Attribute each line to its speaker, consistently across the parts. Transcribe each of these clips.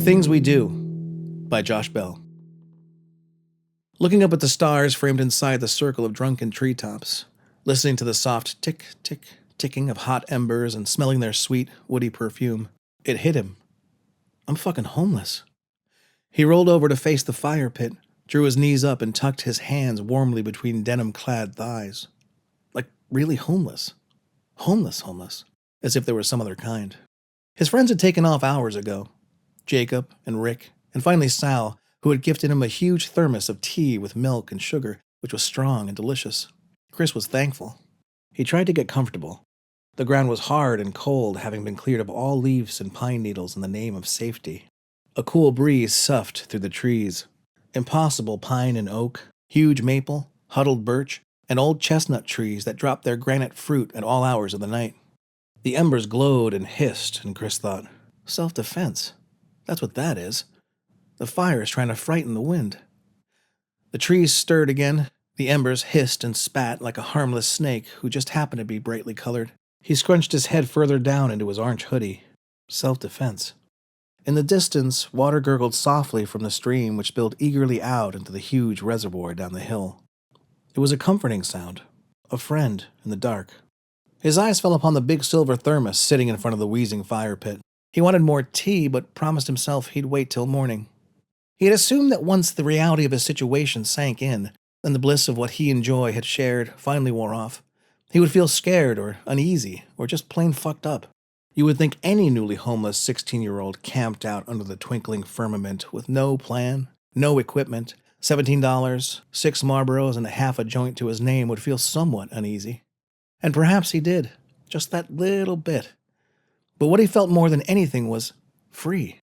Speaker 1: Things We Do by Josh Bell. Looking up at the stars framed inside the circle of drunken treetops, listening to the soft tick, tick, ticking of hot embers and smelling their sweet, woody perfume, it hit him. I'm fucking homeless. He rolled over to face the fire pit, drew his knees up and tucked his hands warmly between denim-clad thighs. Like really homeless. Homeless. As if there was some other kind. His friends had taken off hours ago. Jacob and Rick, and finally Sal, who had gifted him a huge thermos of tea with milk and sugar, which was strong and delicious. Chris was thankful. He tried to get comfortable. The ground was hard and cold, having been cleared of all leaves and pine needles in the name of safety. A cool breeze soughed through the trees. Impossible pine and oak, huge maple, huddled birch, and old chestnut trees that dropped their granite fruit at all hours of the night. The embers glowed and hissed, and Chris thought, self-defense. That's what that is. The fire is trying to frighten the wind. The trees stirred again. The embers hissed and spat like a harmless snake who just happened to be brightly colored. He scrunched his head further down into his orange hoodie. Self-defense. In the distance, water gurgled softly from the stream which spilled eagerly out into the huge reservoir down the hill. It was a comforting sound. A friend in the dark. His eyes fell upon the big silver thermos sitting in front of the wheezing fire pit. He wanted more tea, but promised himself he'd wait till morning. He had assumed that once the reality of his situation sank in, and the bliss of what he and Joy had shared finally wore off, he would feel scared or uneasy or just plain fucked up. You would think any newly homeless 16-year-old camped out under the twinkling firmament with no plan, no equipment, $17, 6 Marlboros, and a half a joint to his name would feel somewhat uneasy. And perhaps he did, just that little bit. But what he felt more than anything was free.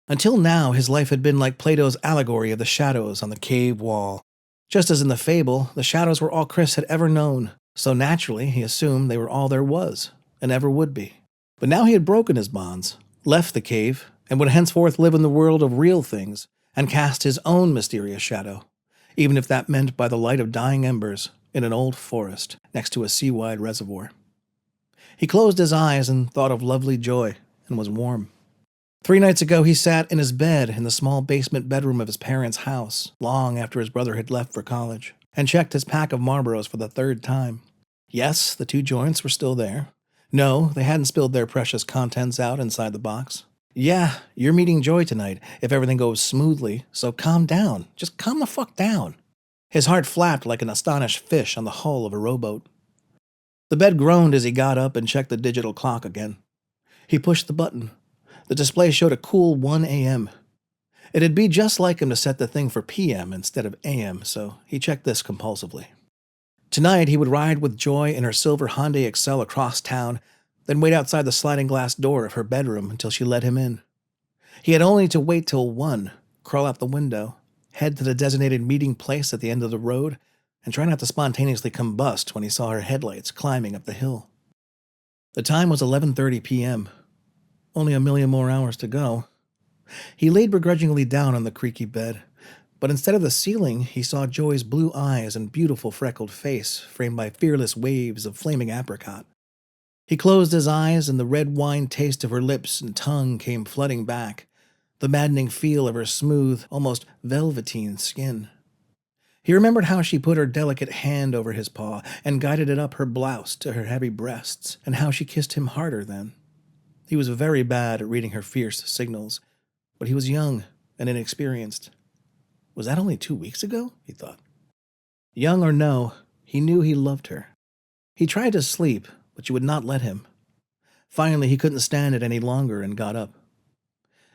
Speaker 1: Until now, his life had been like Plato's allegory of the shadows on the cave wall. Just as in the fable, the shadows were all Chris had ever known, so naturally he assumed they were all there was, and ever would be. But now he had broken his bonds, left the cave, and would henceforth live in the world of real things, and cast his own mysterious shadow, even if that meant by the light of dying embers in an old forest next to a sea-wide reservoir. He closed his eyes and thought of lovely Joy, and was warm. 3 nights ago he sat in his bed in the small basement bedroom of his parents' house, long after his brother had left for college, and checked his pack of Marlboros for the 3rd time. Yes, the 2 joints were still there. No, they hadn't spilled their precious contents out inside the box. Yeah, you're meeting Joy tonight, if everything goes smoothly, so calm down. Just calm the fuck down. His heart flapped like an astonished fish on the hull of a rowboat. The bed groaned as he got up and checked the digital clock again. He pushed the button. The display showed a cool 1 a.m. It'd be just like him to set the thing for p.m. instead of a.m., so he checked this compulsively. Tonight he would ride with Joy in her silver Hyundai Excel across town, then wait outside the sliding glass door of her bedroom until she let him in. He had only to wait till 1, crawl out the window, head to the designated meeting place at the end of the road, and try not to spontaneously combust when he saw her headlights climbing up the hill. The time was 11:30 p.m. Only a million more hours to go. He laid begrudgingly down on the creaky bed, but instead of the ceiling, he saw Joy's blue eyes and beautiful freckled face framed by fearless waves of flaming apricot. He closed his eyes, and the red wine taste of her lips and tongue came flooding back, the maddening feel of her smooth, almost velveteen skin. He remembered how she put her delicate hand over his paw and guided it up her blouse to her heavy breasts, and how she kissed him harder then. He was very bad at reading her fierce signals, but he was young and inexperienced. Was that only 2 weeks ago? He thought. Young or no, he knew he loved her. He tried to sleep, but she would not let him. Finally, he couldn't stand it any longer and got up.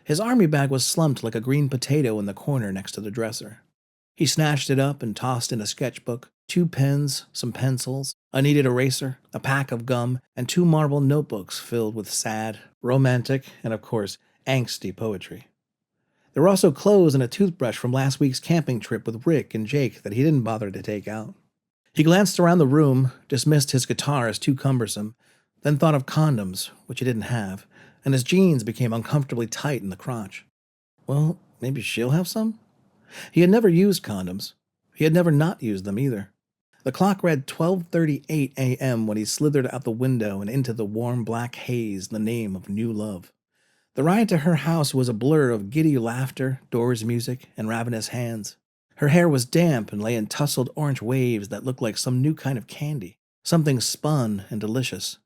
Speaker 1: His army bag was slumped like a green potato in the corner next to the dresser. He snatched it up and tossed in a sketchbook, 2 pens, some pencils, a kneaded eraser, a pack of gum, and 2 marble notebooks filled with sad, romantic, and of course, angsty poetry. There were also clothes and a toothbrush from last week's camping trip with Rick and Jake that he didn't bother to take out. He glanced around the room, dismissed his guitar as too cumbersome, then thought of condoms, which he didn't have, and his jeans became uncomfortably tight in the crotch. Well, maybe she'll have some? He had never used condoms. He had never not used them either. The clock read 12:38 a.m. when he slithered out the window and into the warm black haze in the name of new love. The ride to her house was a blur of giddy laughter, doors music, and ravenous hands. Her hair was damp and lay in tousled orange waves that looked like some new kind of candy, something spun and delicious.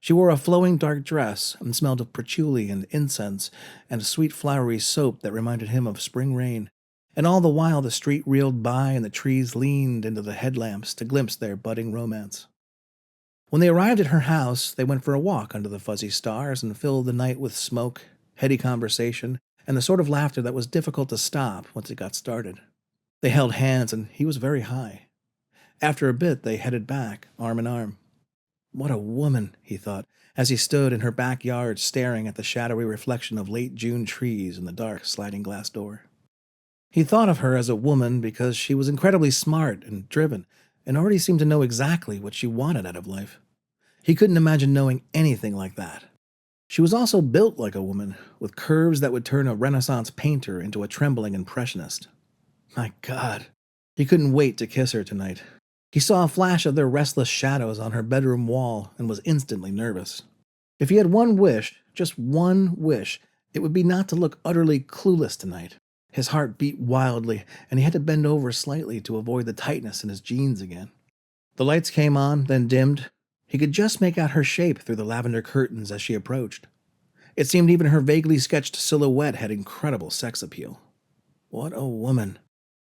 Speaker 1: She wore a flowing dark dress and smelled of patchouli and incense and a sweet flowery soap that reminded him of spring rain. And all the while the street reeled by and the trees leaned into the headlamps to glimpse their budding romance. When they arrived at her house, they went for a walk under the fuzzy stars and filled the night with smoke, heady conversation, and the sort of laughter that was difficult to stop once it got started. They held hands, and he was very high. After a bit, they headed back, arm in arm. What a woman, he thought, as he stood in her backyard staring at the shadowy reflection of late June trees in the dark sliding glass door. He thought of her as a woman because she was incredibly smart and driven, and already seemed to know exactly what she wanted out of life. He couldn't imagine knowing anything like that. She was also built like a woman, with curves that would turn a Renaissance painter into a trembling impressionist. My God, he couldn't wait to kiss her tonight. He saw a flash of their restless shadows on her bedroom wall and was instantly nervous. If he had one wish, just one wish, it would be not to look utterly clueless tonight. His heart beat wildly, and he had to bend over slightly to avoid the tightness in his jeans again. The lights came on, then dimmed. He could just make out her shape through the lavender curtains as she approached. It seemed even her vaguely sketched silhouette had incredible sex appeal. What a woman.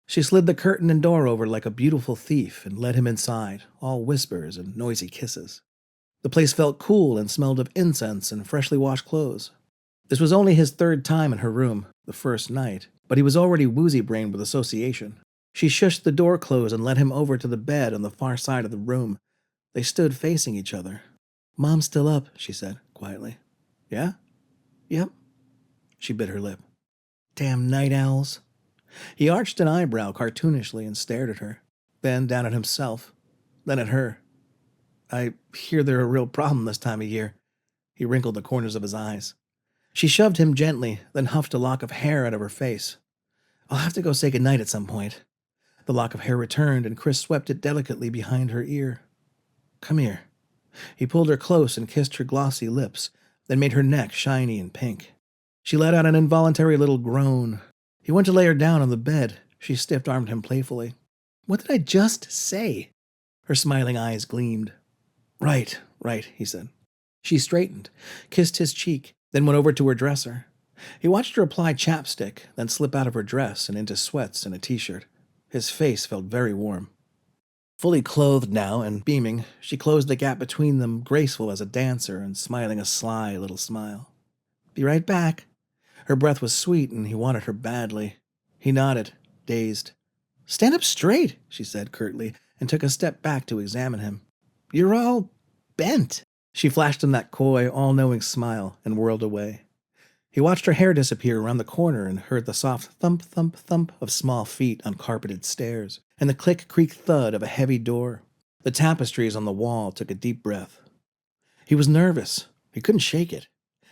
Speaker 1: She slid the curtain and door over like a beautiful thief and led him inside, all whispers and noisy kisses. The place felt cool and smelled of incense and freshly washed clothes. This was only his third time in her room, the first night, but he was already woozy-brained with association. She shushed the door closed and led him over to the bed on the far side of the room. They stood facing each other. "Mom's still up," she said, quietly. "Yeah? Yep." She bit her lip. "Damn night owls." He arched an eyebrow cartoonishly and stared at her, then down at himself, then at her. "I hear they're a real problem this time of year." He wrinkled the corners of his eyes. She shoved him gently, then huffed a lock of hair out of her face. "I'll have to go say goodnight at some point." The lock of hair returned, and Chris swept it delicately behind her ear. "Come here." He pulled her close and kissed her glossy lips, then made her neck shiny and pink. She let out an involuntary little groan. He went to lay her down on the bed. She stiff-armed him playfully. "What did I just say?" Her smiling eyes gleamed. Right, he said. She straightened, kissed his cheek, then went over to her dresser. He watched her apply chapstick, then slip out of her dress and into sweats and a t-shirt. His face felt very warm. Fully clothed now and beaming, she closed the gap between them, graceful as a dancer and smiling a sly little smile. "Be right back." Her breath was sweet and he wanted her badly. He nodded, dazed. "Stand up straight," she said curtly, and took a step back to examine him. "You're all bent." She flashed him that coy, all-knowing smile and whirled away. He watched her hair disappear around the corner and heard the soft thump, thump, thump of small feet on carpeted stairs, and the click, creak, thud of a heavy door. The tapestries on the wall took a deep breath. He was nervous. He couldn't shake it.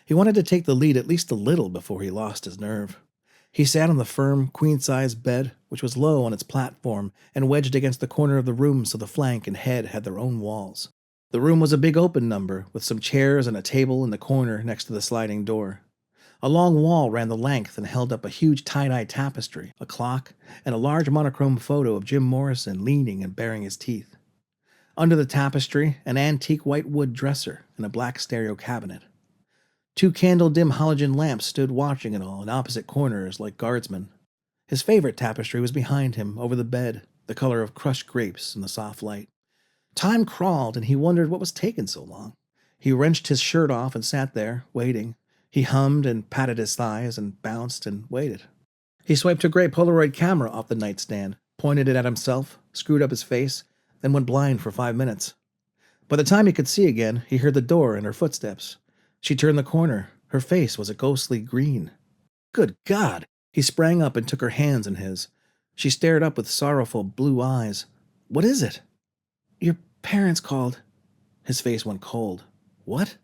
Speaker 1: He wanted to take the lead at least a little before he lost his nerve. He sat on the firm, queen-size bed, which was low on its platform, and wedged against the corner of the room so the flank and head had their own walls. The room was a big open number, with some chairs and a table in the corner next to the sliding door. A long wall ran the length and held up a huge tie-dye tapestry, a clock, and a large monochrome photo of Jim Morrison leaning and baring his teeth. Under the tapestry, an antique white wood dresser and a black stereo cabinet. 2 candle-dim halogen lamps stood watching it all in opposite corners like guardsmen. His favorite tapestry was behind him, over the bed, the color of crushed grapes in the soft light. Time crawled, and he wondered what was taking so long. He wrenched his shirt off and sat there, waiting. He hummed and patted his thighs and bounced and waited. He swiped a gray Polaroid camera off the nightstand, pointed it at himself, screwed up his face, then went blind for 5 minutes. By the time he could see again, he heard the door and her footsteps. She turned the corner. Her face was a ghostly green. Good God! He sprang up and took her hands in his. She stared up with sorrowful blue eyes. "What is it?" "Your parents called." His face went cold. "What?"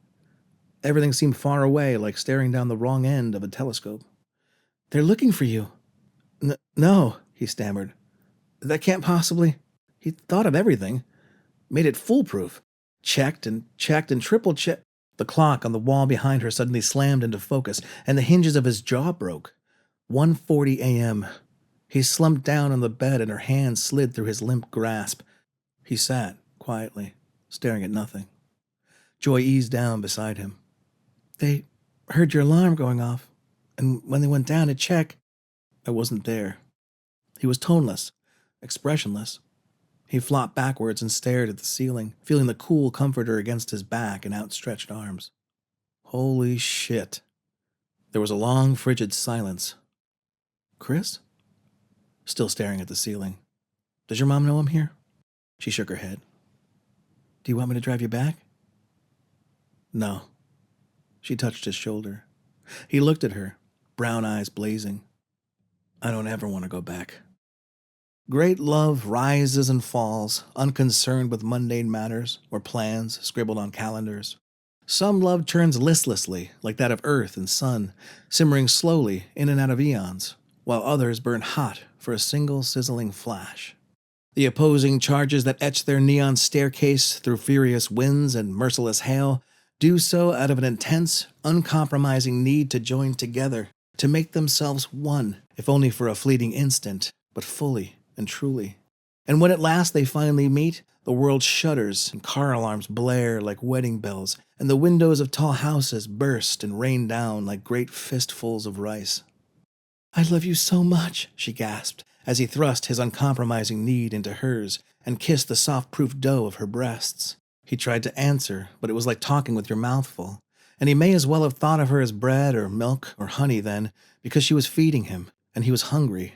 Speaker 1: Everything seemed far away, like staring down the wrong end of a telescope. "They're looking for you." No, he stammered. "That can't possibly—" He thought of everything. Made it foolproof. Checked and triple-checked. The clock on the wall behind her suddenly slammed into focus, and the hinges of his jaw broke. 1:40 a.m. He slumped down on the bed, and her hand slid through his limp grasp. He sat, quietly, staring at nothing. Joy eased down beside him. "They heard your alarm going off, and when they went down to check, I wasn't there." He was toneless, expressionless. He flopped backwards and stared at the ceiling, feeling the cool comforter against his back and outstretched arms. Holy shit. There was a long, frigid silence. "Chris?" Still staring at the ceiling. "Does your mom know I'm here?" She shook her head. "Do you want me to drive you back?" "No." She touched his shoulder. He looked at her, brown eyes blazing. "I don't ever want to go back." Great love rises and falls, unconcerned with mundane matters or plans scribbled on calendars. Some love churns listlessly, like that of earth and sun, simmering slowly in and out of eons, while others burn hot for a single sizzling flash. The opposing charges that etch their neon staircase through furious winds and merciless hail do so out of an intense, uncompromising need to join together, to make themselves one, if only for a fleeting instant, but fully and truly. And when at last they finally meet, the world shudders and car alarms blare like wedding bells, and the windows of tall houses burst and rain down like great fistfuls of rice. "I love you so much," she gasped, as he thrust his uncompromising need into hers and kissed the soft-proof dough of her breasts. He tried to answer, but it was like talking with your mouth full, and he may as well have thought of her as bread or milk or honey then, because she was feeding him, and he was hungry.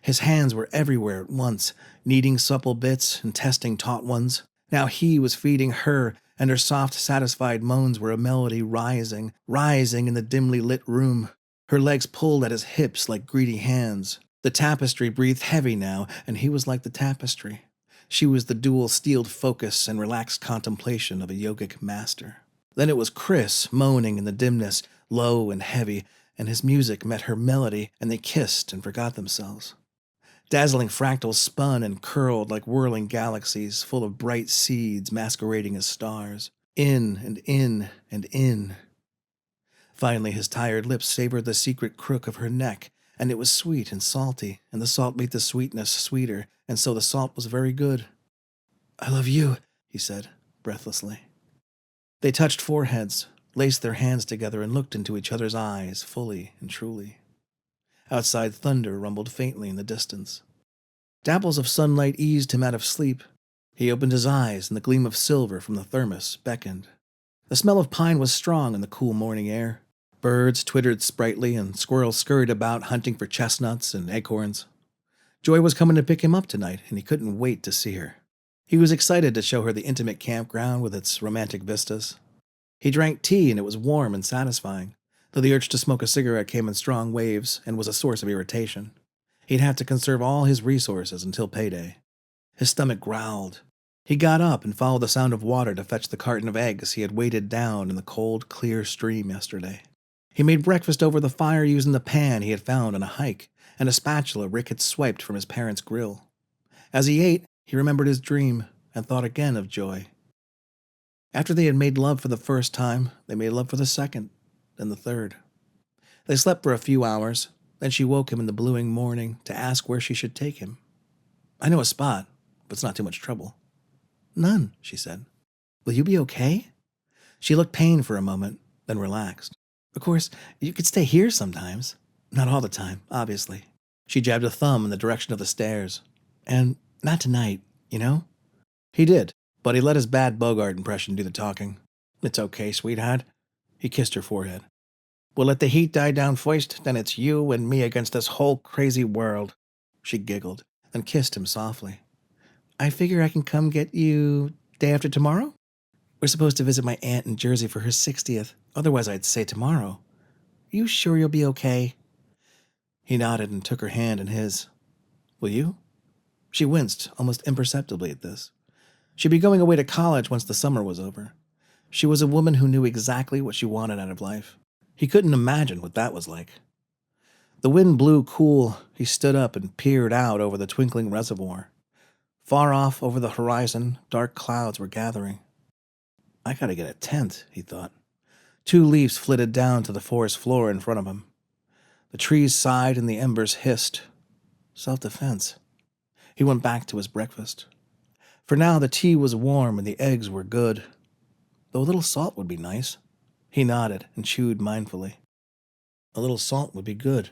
Speaker 1: His hands were everywhere at once, kneading supple bits and testing taut ones. Now he was feeding her, and her soft, satisfied moans were a melody rising, rising in the dimly lit room. Her legs pulled at his hips like greedy hands. The tapestry breathed heavy now, and he was like the tapestry. She was the dual steeled focus and relaxed contemplation of a yogic master. Then it was Chris moaning in the dimness, low and heavy, and his music met her melody, and they kissed and forgot themselves. Dazzling fractals spun and curled like whirling galaxies full of bright seeds masquerading as stars. In and in and in. Finally, his tired lips savored the secret crook of her neck, and it was sweet and salty, and the salt made the sweetness sweeter, and so the salt was very good. "I love you," he said, breathlessly. They touched foreheads, laced their hands together, and looked into each other's eyes fully and truly. Outside, thunder rumbled faintly in the distance. Dapples of sunlight eased him out of sleep. He opened his eyes, and the gleam of silver from the thermos beckoned. The smell of pine was strong in the cool morning air. Birds twittered sprightly, and squirrels scurried about hunting for chestnuts and acorns. Joy was coming to pick him up tonight, and he couldn't wait to see her. He was excited to show her the intimate campground with its romantic vistas. He drank tea, and it was warm and satisfying, though the urge to smoke a cigarette came in strong waves and was a source of irritation. He'd have to conserve all his resources until payday. His stomach growled. He got up and followed the sound of water to fetch the carton of eggs he had weighted down in the cold, clear stream yesterday. He made breakfast over the fire using the pan he had found on a hike and a spatula Rick had swiped from his parents' grill. As he ate, he remembered his dream and thought again of Joy. After they had made love for the first time, they made love for the second, then the third. They slept for a few hours, then she woke him in the bluing morning to ask where she should take him. "I know a spot, but it's not too much trouble." "None," she said. "Will you be okay?" She looked pained for a moment, then relaxed. "Of course, you could stay here sometimes. Not all the time, obviously." She jabbed a thumb in the direction of the stairs. "And not tonight, you know?" He did, but he let his bad Bogart impression do the talking. "It's okay, sweetheart." He kissed her forehead. "We'll let the heat die down first, then it's you and me against this whole crazy world." She giggled, then kissed him softly. "I figure I can come get you day after tomorrow? We're supposed to visit my aunt in Jersey for her 60th. Otherwise, I'd say tomorrow. You sure you'll be okay?" He nodded and took her hand in his. "Will you?" She winced, almost imperceptibly at this. She'd be going away to college once the summer was over. She was a woman who knew exactly what she wanted out of life. He couldn't imagine what that was like. The wind blew cool. He stood up and peered out over the twinkling reservoir. Far off over the horizon, dark clouds were gathering. "I gotta get a tent," he thought. 2 leaves flitted down to the forest floor in front of him. The trees sighed and the embers hissed. Self-defense. He went back to his breakfast. For now, the tea was warm and the eggs were good. Though a little salt would be nice. He nodded and chewed mindfully. A little salt would be good.